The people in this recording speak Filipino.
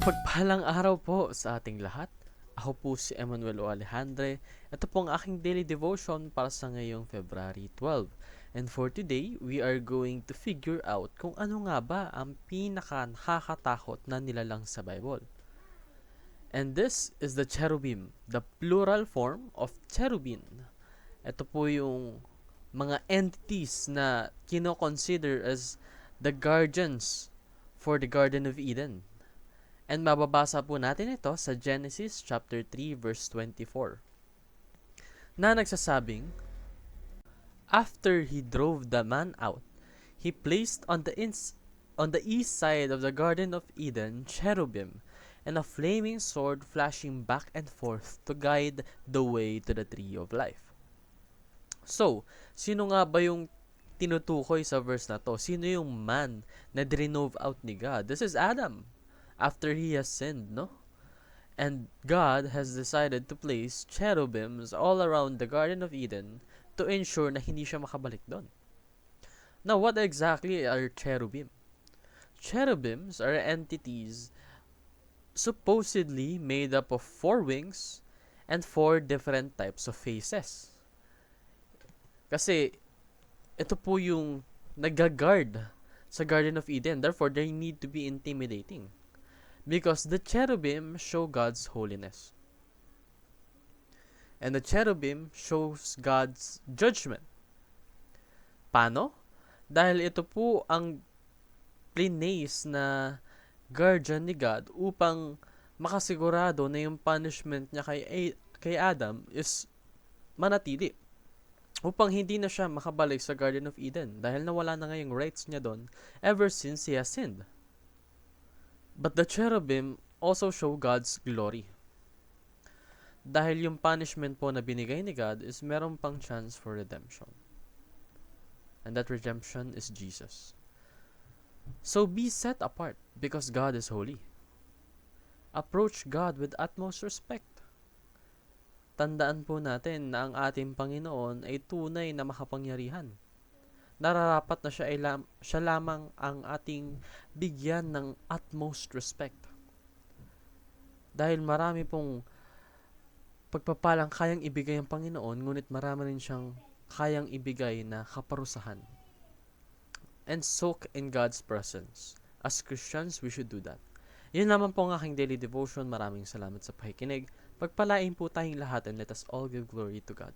Mapagpalang araw po sa ating lahat. Ako po si Emmanuel O. Alejandre. Ito po ang aking daily devotion para sa ngayong February 12. And for today, we are going to figure out kung ano nga ba ang pinaka-nakakatakot na nilalang sa Bible. And this is the cherubim, the plural form of cherubim. Ito po yung mga entities na kino-consider as the guardians for the Garden of Eden. And mababasa po natin ito sa Genesis chapter 3 verse 24 na nagsasabing, After he drove the man out, he placed on the east side of the Garden of Eden cherubim and a flaming sword flashing back and forth to guide the way to the tree of life. So, sino nga ba yung tinutukoy sa verse na to? Sino yung man na drenove out ni God? This is Adam. After he has sinned, no? And God has decided to place cherubims all around the Garden of Eden to ensure na hindi siya makabalik doon. Now, what exactly are cherubim? Cherubims are entities supposedly made up of 4 wings and 4 different types of faces. Kasi, ito po yung nag-guard sa Garden of Eden. Therefore, they need to be intimidating. Because the cherubim show God's holiness. And the cherubim shows God's judgment. Paano? Dahil ito po ang place na guardian ni God upang makasigurado na yung punishment niya kay Adam is manatili. Upang hindi na siya makabalik sa Garden of Eden dahil nawala na nga yung rights niya doon ever since he has sinned. But the cherubim also show God's glory. Dahil yung punishment po na binigay ni God is meron pang chance for redemption. And that redemption is Jesus. So be set apart because God is holy. Approach God with utmost respect. Tandaan po natin na ang ating Panginoon ay tunay na makapangyarihan. Nararapat na siya lamang ang ating bigyan ng utmost respect. Dahil marami pong pagpapalang kayang ibigay ang Panginoon, ngunit marami rin siyang kayang ibigay na kaparusahan. And soak in God's presence. As Christians, we should do that. Yun naman po ang aking daily devotion. Maraming salamat sa pakikinig. Pagpalain po tayong lahat and let us all give glory to God.